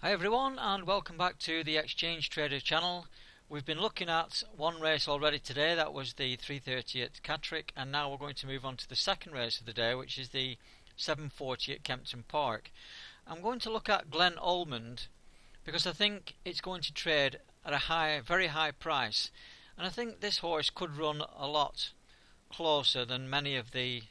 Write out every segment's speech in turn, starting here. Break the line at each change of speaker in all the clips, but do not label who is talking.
Hi everyone, and welcome back to the Exchange Trader channel. We've been looking at one race already today, that was the 3:30 at Catterick, and now we're going to move on to the second race of the day, which is the 7:40 at Kempton Park. I'm going to look at Almond because I think it's going to trade at a very high price, and I think this horse could run a lot closer than many of the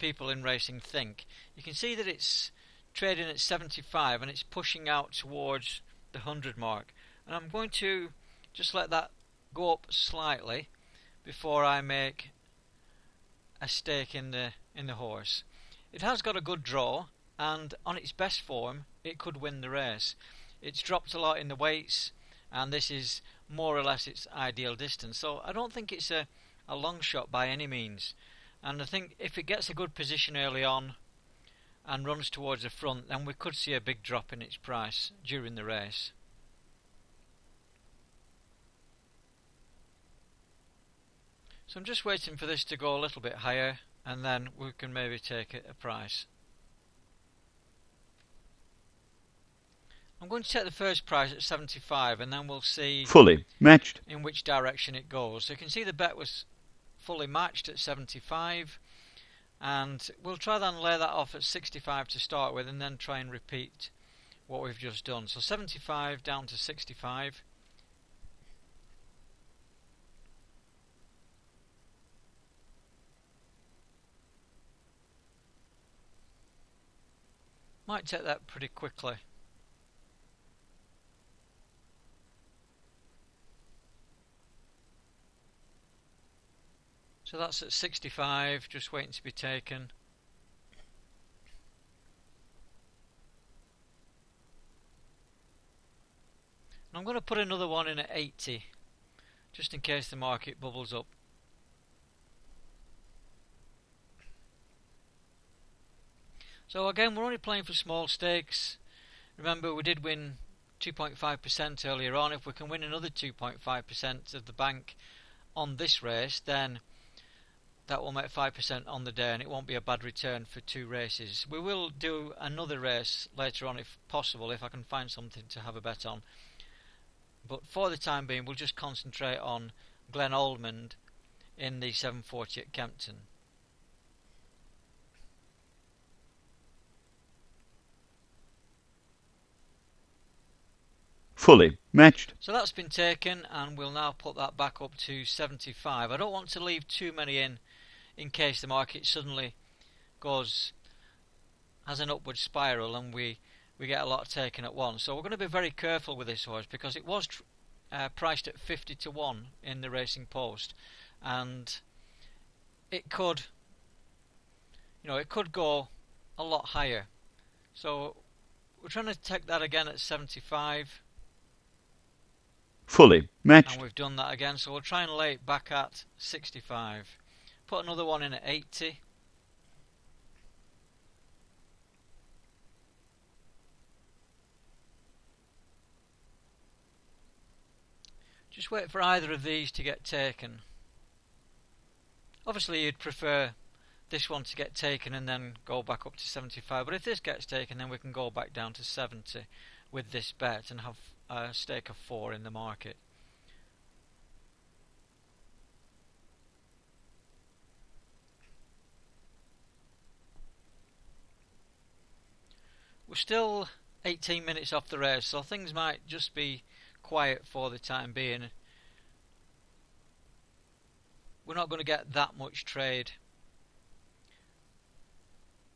people in racing think. You can see that it's trading at 75 and it's pushing out towards the 100 mark, and I'm going to just let that go up slightly before I make a stake in the horse. It has got a good draw, and on its best form it could win the race. It's dropped a lot in the weights, and this is more or less its ideal distance, so I don't think it's a long shot by any means. And I think if it gets a good position early on and runs towards the front, then we could see a big drop in its price during the race. So I'm just waiting for this to go a little bit higher, and then we can maybe take a price. I'm going to take the first price at 75, and then we'll see
fully matched
in which direction it goes. So you can see the bet was fully matched at 75, and we'll try then lay that off at 65 to start with, and then try and repeat what we've just done. So 75 down to 65. Might take that pretty quickly. So that's at 65, just waiting to be taken. And I'm going to put another one in at 80, just in case the market bubbles up. So again, we're only playing for small stakes. Remember, we did win 2.5% earlier on. If we can win another 2.5% of the bank on this race, then that will make 5% on the day, and it won't be a bad return for two races. We will do another race later on if possible, if I can find something to have a bet on. But for the time being, we'll just concentrate on Almond in the 7:40 at Kempton.
fully matched.
So that's been taken, and we'll now put that back up to 75. I don't want to leave too many in case the market suddenly has an upward spiral and we get a lot taken at once. So we're going to be very careful with this horse, because it was priced at 50 to 1 in the Racing Post, and it could go a lot higher. So we're trying to take that again at 75.
Fully matched.
And we've done that again, so we'll try and lay it back at 65. Put another one in at 80. Just wait for either of these to get taken. Obviously you'd prefer this one to get taken and then go back up to 75, but if this gets taken, then we can go back down to 70 with this bet and have a stake of 4 in the market. We're still 18 minutes off the race, so things might just be quiet for the time being. We're not going to get that much trade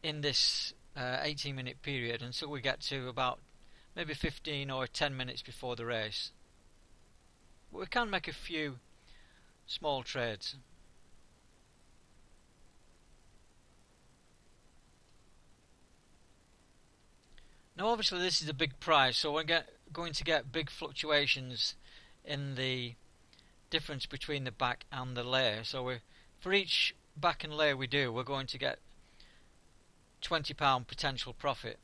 in this 18 minute period until we get to about maybe 15 or 10 minutes before the race. But we can make a few small trades. Now obviously this is a big price, so we're going to get big fluctuations in the difference between the back and the lay. So for each back and lay we do, we're going to get £20 potential profit.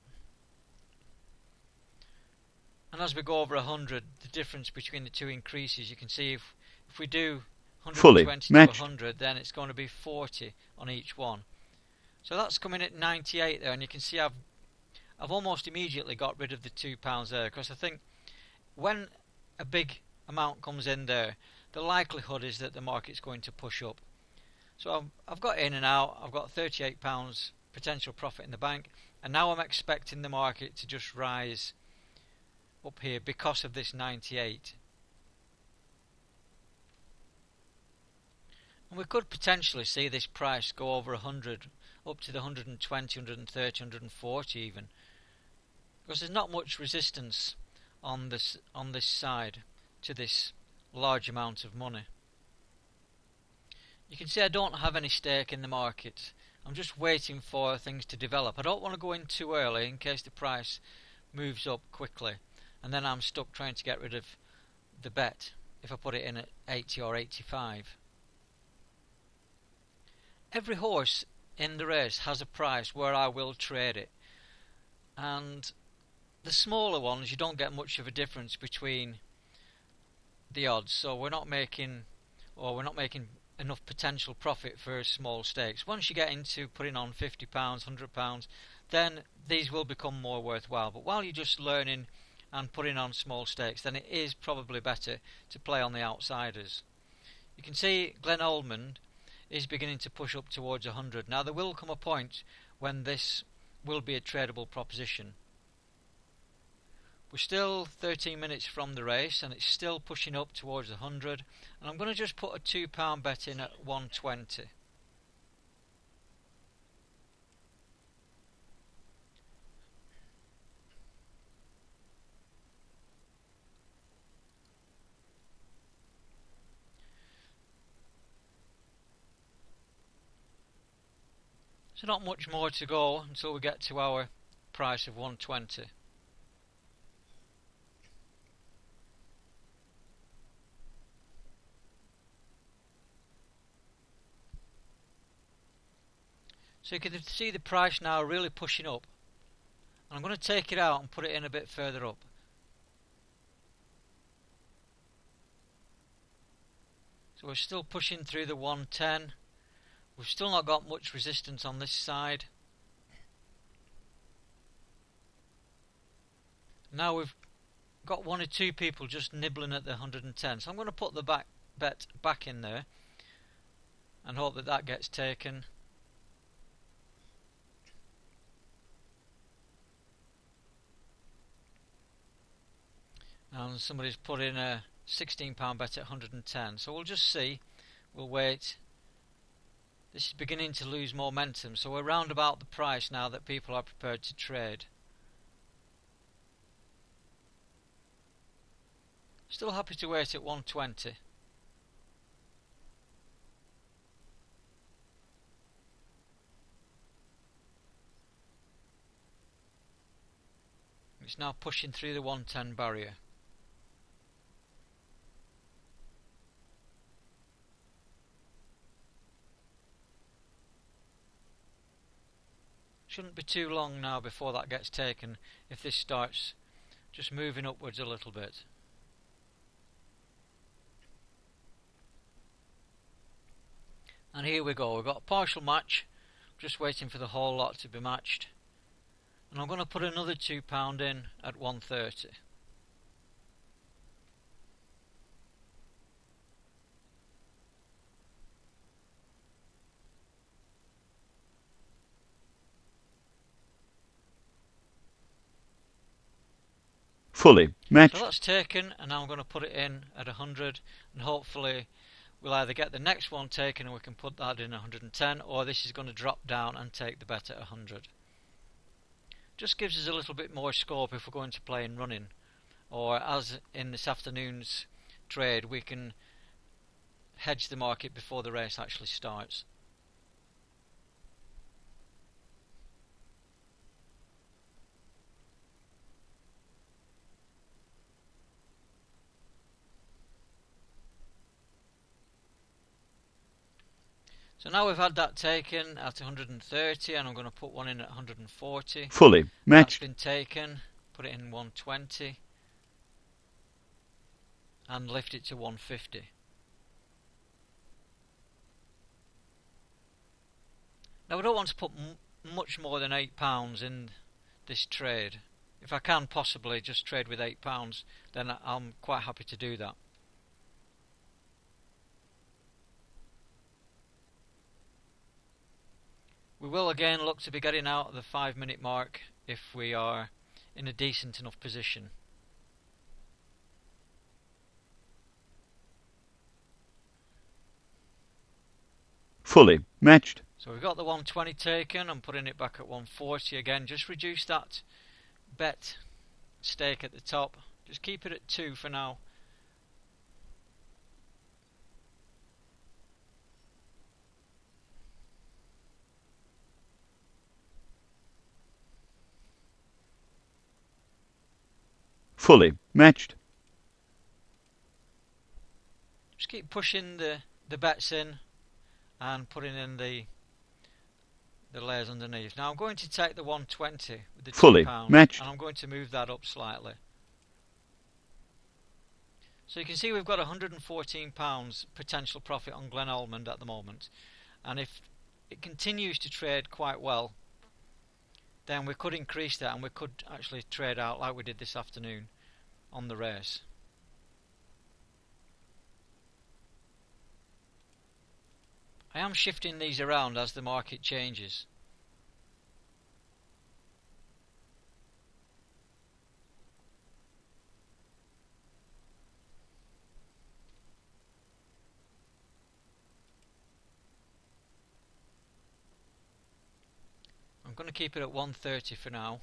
And as we go over 100, the difference between the two increases. You can see if we do 120 to 100, then it's going to be 40 on each one. So that's coming at 98 there, and you can see I've I've almost immediately got rid of the £2 there, because I think when a big amount comes in there, the likelihood is that the market's going to push up. So I've got in and out, I've got £38 potential profit in the bank, and now I'm expecting the market to just rise up here because of this 98. And we could potentially see this price go over 100, up to the 120, 130, 140 even, because there's not much resistance on this side to this large amount of money. You can see I don't have any stake in the market. I'm just waiting for things to develop. I don't want to go in too early in case the price moves up quickly, and then I'm stuck trying to get rid of the bet if I put it in at 80 or 85. Every horse in the race has a price where I will trade it, and the smaller ones you don't get much of a difference between the odds, so we're not making enough potential profit for small stakes. Once you get into putting on £50, £100, then these will become more worthwhile. But while you're just learning and putting on small stakes, then it is probably better to play on the outsiders. You can see Almond is beginning to push up towards 100. Now there will come a point when this will be a tradable proposition. We're still 13 minutes from the race and it's still pushing up towards 100, and I'm going to just put a £2 bet in at 120. So not much more to go until we get to our price of 120. So you can see the price now really pushing up, and I'm going to take it out and put it in a bit further up. So we're still pushing through the 110. We've still not got much resistance on this side. Now we've got one or two people just nibbling at the 110. So I'm going to put the bet back in there and hope that that gets taken. And somebody's put in a £16 bet at 110. So we'll just see. We'll wait. This is beginning to lose momentum. So we're round about the price now that people are prepared to trade. Still happy to wait at 120. It's now pushing through the 110 barrier. Shouldn't be too long now before that gets taken if this starts just moving upwards a little bit. And here we go, we've got a partial match, just waiting for the whole lot to be matched. And I'm going to put another £2 in at 130.
Fully matched.
So that's taken, and now I'm going to put it in at 100, and hopefully we'll either get the next one taken and we can put that in 110, or this is going to drop down and take the bet at 100. Just gives us a little bit more scope if we're going to play in running, or as in this afternoon's trade, we can hedge the market before the race actually starts. So now we've had that taken at 130, and I'm going to put one in at 140.
Fully matched.
That's been taken. Put it in 120 and lift it to 150. Now we don't want to put much more than £8 in this trade. If I can possibly just trade with £8, then I'm quite happy to do that. We will again look to be getting out at the 5-minute mark if we are in a decent enough position.
Fully matched.
So we've got the 120 taken. I'm putting it back at 140 again. Just reduce that bet stake at the top. Just keep it at 2 for now.
Fully matched.
Just keep pushing the bets in and putting in the layers underneath. Now I'm going to take the 120 with the
Fully
£2
matched.
and I'm going to move that up slightly. So you can see we've got £114 potential profit on Glen Almond at the moment, and if it continues to trade quite well, then we could increase that and we could actually trade out like we did this afternoon on the race. I am shifting these around as the market changes. I'm going to keep it at 130 for now.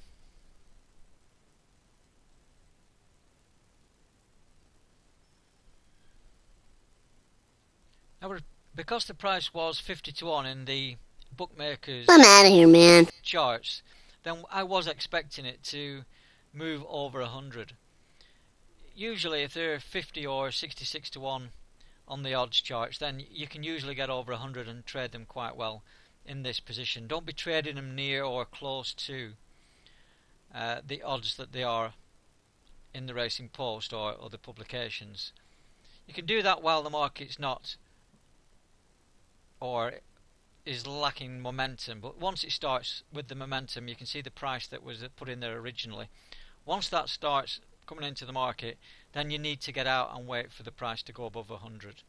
Now, because the price was 50 to 1 in the bookmakers'
I'm out of here, man.
charts, then I was expecting it to move over 100. Usually if they're 50 or 66 to 1 on the odds charts, then you can usually get over 100 and trade them quite well in this position. Don't be trading them near or close to the odds that they are in the Racing Post or other publications. You can do that while the market's not or is lacking momentum, but once it starts with the momentum, you can see the price that was put in there originally. Once that starts coming into the market, then you need to get out and wait for the price to go above 100.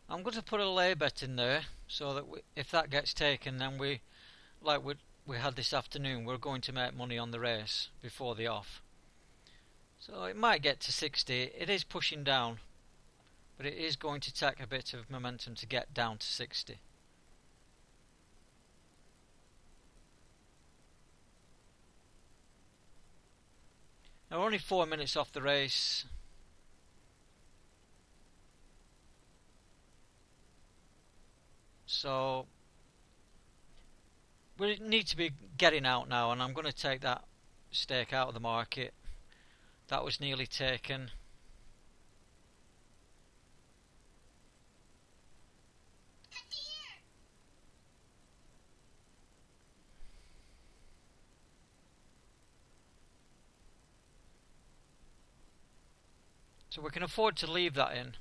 I'm going to put a lay bet in there so that if that gets taken, then we had this afternoon, we're going to make money on the race before the off. So it might get to 60. It is pushing down, but it is going to take a bit of momentum to get down to 60. Now we're only 4 minutes off the race. So we need to be getting out now, and I'm going to take that stake out of the market. That was nearly taken. So we can afford to leave that in.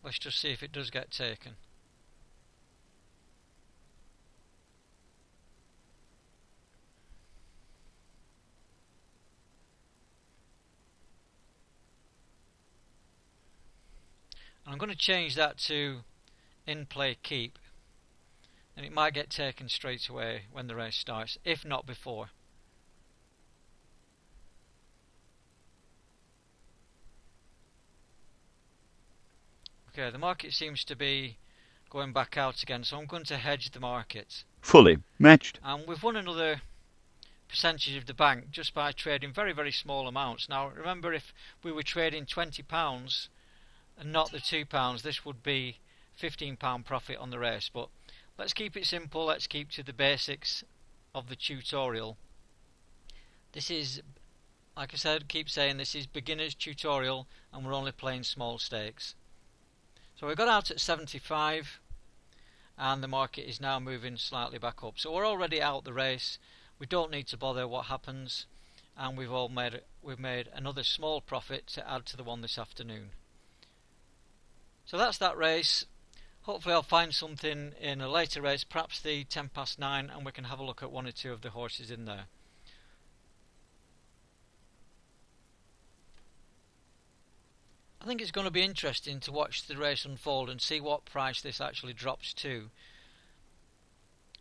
Let's just see if it does get taken. And I'm going to change that to in play keep, and it might get taken straight away when the race starts, if not before. Okay, the market seems to be going back out again, so I'm going to hedge the market.
Fully matched.
And we've won another percentage of the bank just by trading very, very small amounts. Now remember, if we were trading £20 and not the £2, this would be £15 profit on the race. But let's keep it simple, let's keep to the basics of the tutorial. This is, like I said, keep saying this is beginner's tutorial and we're only playing small stakes. So we got out at 75 and the market is now moving slightly back up. So we're already out the race. We don't need to bother what happens, and we've made another small profit to add to the one this afternoon. So that's that race. Hopefully I'll find something in a later race, perhaps the 9:10, and we can have a look at one or two of the horses in there. I think it's going to be interesting to watch the race unfold and see what price this actually drops to.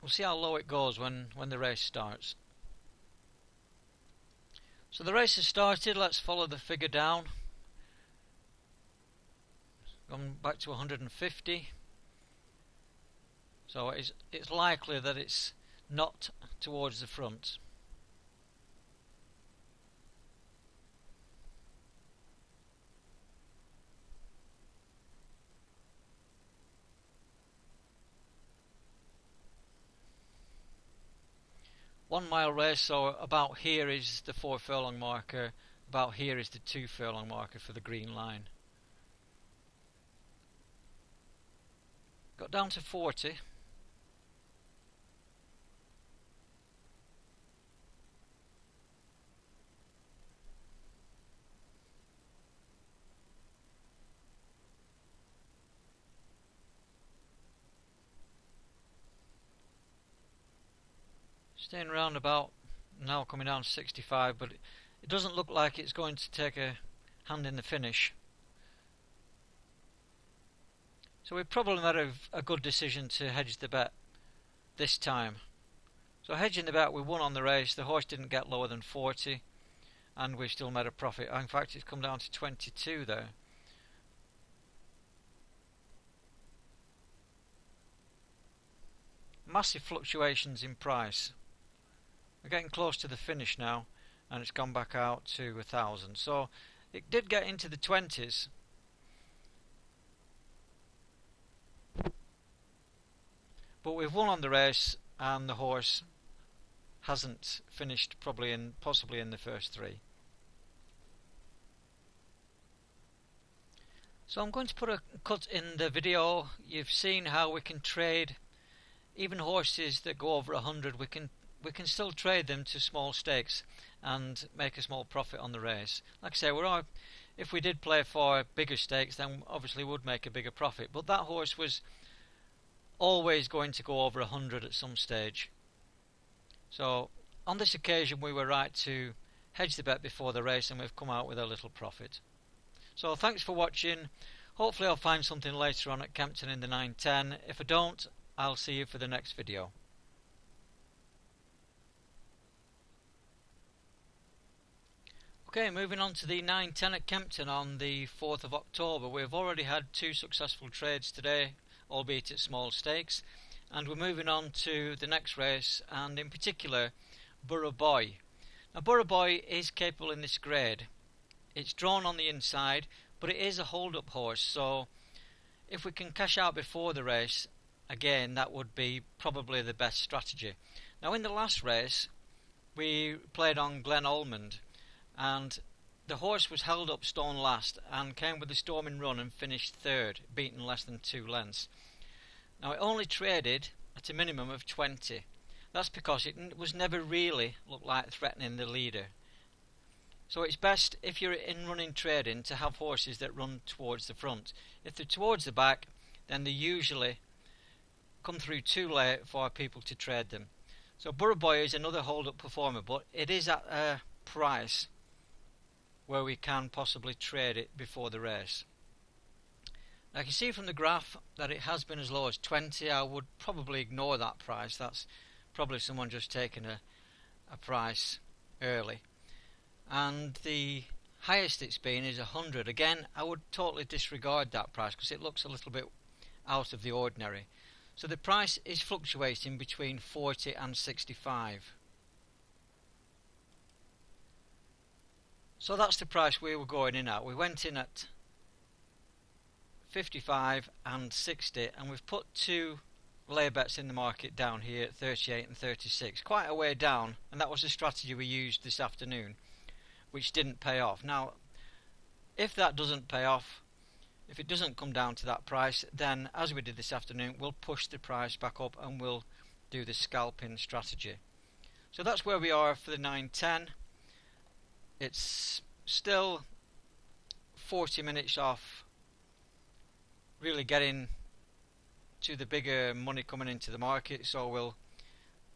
We'll see how low it goes when the race starts. So the race has started. Let's follow the figure down. Gone back to 150. So it's likely that it's not towards the front. One mile race, so about here is the 4 furlong marker, about here is the 2 furlong marker for the green line. Got down to 40. Staying around about, now coming down to 65, but it doesn't look like it's going to take a hand in the finish. So we probably made a good decision to hedge the bet this time. So hedging the bet, we won on the race. The horse didn't get lower than 40, and we still made a profit. In fact, it's come down to 22 there. Massive fluctuations in price. We're getting close to the finish now, and it's gone back out to 1,000. So it did get into the 20s. But we've won on the race, and the horse hasn't finished possibly in the first 3. So I'm going to put a cut in the video. You've seen how we can trade even horses that go over 100. We can still trade them to small stakes and make a small profit on the race. Like I say, if we did play for bigger stakes, then obviously we would make a bigger profit. But that horse was always going to go over 100 at some stage. So on this occasion we were right to hedge the bet before the race, and we've come out with a little profit. So thanks for watching. Hopefully I'll find something later on at Kempton in the 9:10. If I don't, I'll see you for the next video. Okay, moving on to the 9:10 at Kempton on the 4th of October. We've already had 2 successful trades today, albeit at small stakes, and we're moving on to the next race, and in particular Borough Boy. Now Borough Boy is capable in this grade. It's drawn on the inside, but it is a hold-up horse, so if we can cash out before the race, again that would be probably the best strategy. Now in the last race we played on Almond, and the horse was held up stone last and came with a storming run and finished 3rd, beaten less than 2 lengths. Now it only traded at a minimum of 20. That's because it was never really looked like threatening the leader. So it's best, if you're in running trading, to have horses that run towards the front. If they're towards the back, then they usually come through too late for people to trade them. So Borough Boy is another hold-up performer, but it is at a price where we can possibly trade it before the race. Now you can see from the graph that it has been as low as 20. I would probably ignore that price. That's probably someone just taking a price early. And the highest it's been is 100. Again, I would totally disregard that price because it looks a little bit out of the ordinary. So the price is fluctuating between 40 and 65. So that's the price we were going in at. We went in at 55 and 60, and we've put 2 lay bets in the market down here at 38 and 36. Quite a way down, and that was the strategy we used this afternoon, which didn't pay off. Now, if that doesn't pay off, if it doesn't come down to that price, then as we did this afternoon, we'll push the price back up and we'll do the scalping strategy. So that's where we are for the 9:10. it's still 40 minutes off really getting to the bigger money coming into the market, so we'll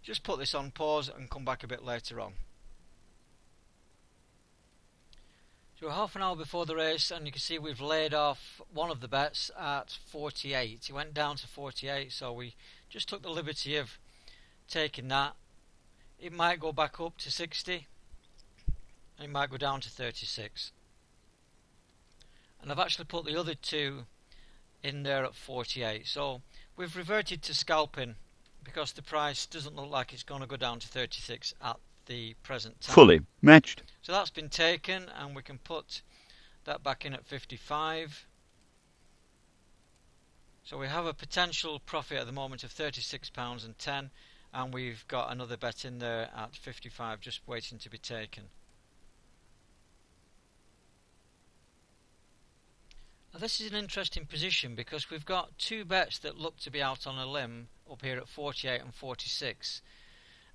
just put this on pause and come back a bit later on. So we're half an hour before the race, and you can see we've laid off one of the bets at 48. It went down to 48, so we just took the liberty of taking that. It might go back up to 60, and it might go down to 36. And I've actually put the other two in there at 48. So we've reverted to scalping because the price doesn't look like it's going to go down to 36 at the present time.
Fully matched.
So that's been taken, and we can put that back in at 55. So we have a potential profit at the moment of £36.10, and we've got another bet in there at 55 just waiting to be taken. Now this is an interesting position because we've got two bets that look to be out on a limb up here at 48 and 46,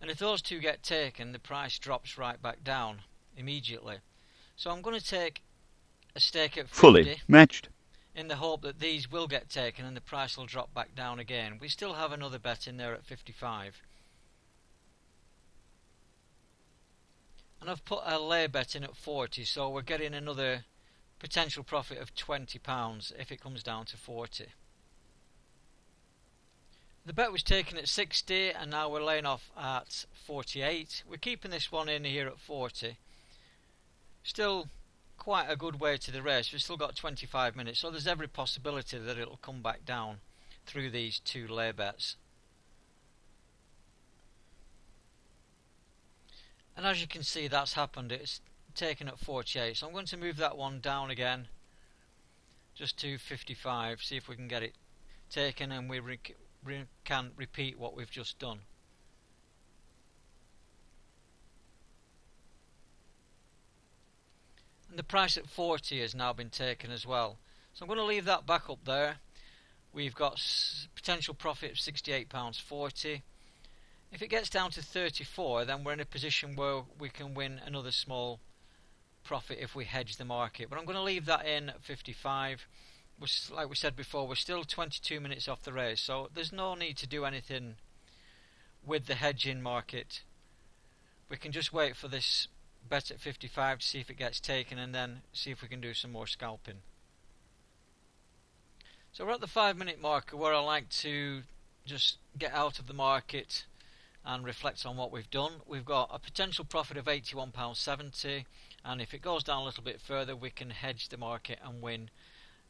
and if those two get taken, the price drops right back down immediately. So I'm going to take a stake at 50
Fully matched.
in the hope that these will get taken and the price will drop back down again. We still have another bet in there at 55. And I've put a lay bet in at 40, so we're getting another potential profit of £20 if it comes down to 40. The bet was taken at 60, and now we're laying off at 48. We're keeping this one in here at 40. Still quite a good way to the race. We've still got 25 minutes, so there's every possibility that it'll come back down through these two lay bets. And as you can see, that's happened. It's taken at 48, so I'm going to move that one down again just to 55, see if we can get it taken and we can repeat what we've just done. And the price at 40 has now been taken as well, so I'm going to leave that back up there. We've got potential profit of £68.40. If it gets down to 34, then we're in a position where we can win another small profit if we hedge the market, but I'm going to leave that in at 55. Like we said before, we're still 22 minutes off the race, so there's no need to do anything with the hedging market. We can just wait for this bet at 55 to see if it gets taken, and then see if we can do some more scalping. So we're at the 5-minute marker where I like to just get out of the market and reflect on what we've done. We've got a potential profit of £81.70, and if it goes down a little bit further, we can hedge the market and win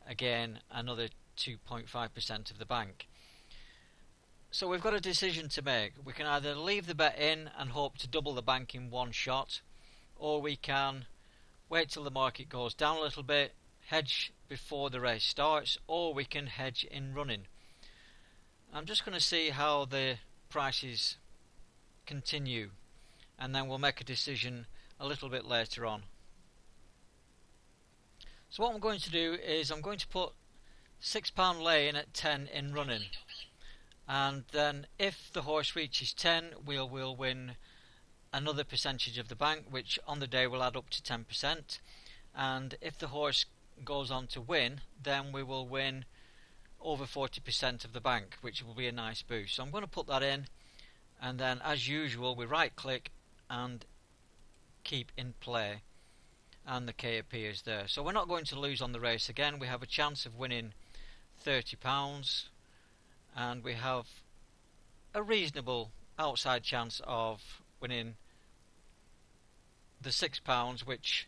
again another 2.5% of the bank. So we've got a decision to make. We can either leave the bet in and hope to double the bank in one shot, or we can wait till the market goes down a little bit, hedge before the race starts, or we can hedge in running. I'm just going to see how the prices continue, and then we'll make a decision a little bit later on. So what I'm going to do is I'm going to put £6 lay in at 10 in running, and then if the horse reaches 10, we'll win another percentage of the bank, which on the day will add up to 10%, and if the horse goes on to win, then we will win over 40% of the bank, which will be a nice boost. So I'm going to put that in, and then as usual we right click and keep in play, and the key appears there. So we're not going to lose on the race again. We have a chance of winning £30, and we have a reasonable outside chance of winning the £6, which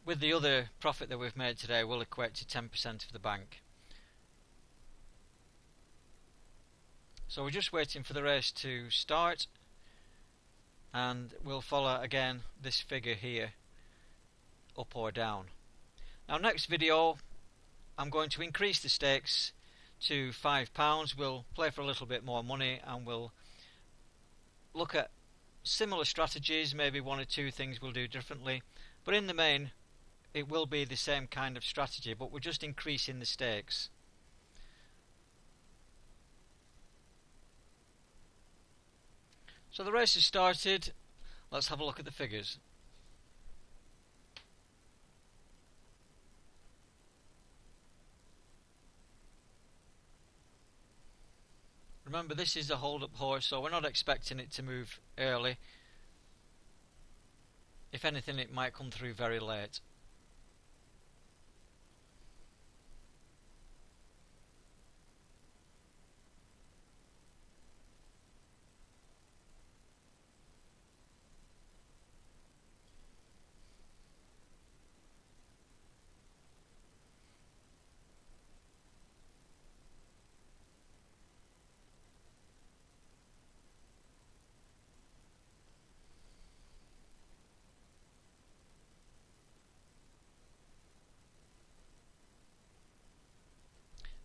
with the other profit that we've made today will equate to 10% of the bank. So we're just waiting for the race to start, and we'll follow again this figure here, up or down. Now next video I'm going to increase the stakes to £5. We'll play for a little bit more money, and we'll look at similar strategies. Maybe one or two things we'll do differently, but in the main it will be the same kind of strategy, but we're just increasing the stakes. So the race has started. Let's have a look at the figures. Remember, this is a hold-up horse, so we're not expecting it to move early. If anything, it might come through very late.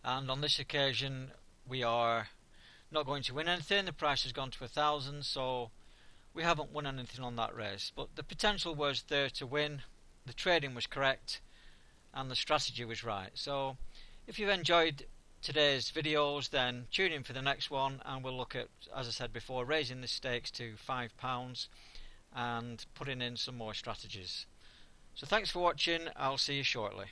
And on this occasion we are not going to win anything. The price has gone to 1,000, so we haven't won anything on that race. But the potential was there to win, the trading was correct, and the strategy was right. So if you've enjoyed today's videos, then tune in for the next one, and we'll look at, as I said before, raising the stakes to £5 and putting in some more strategies. So thanks for watching. I'll see you shortly.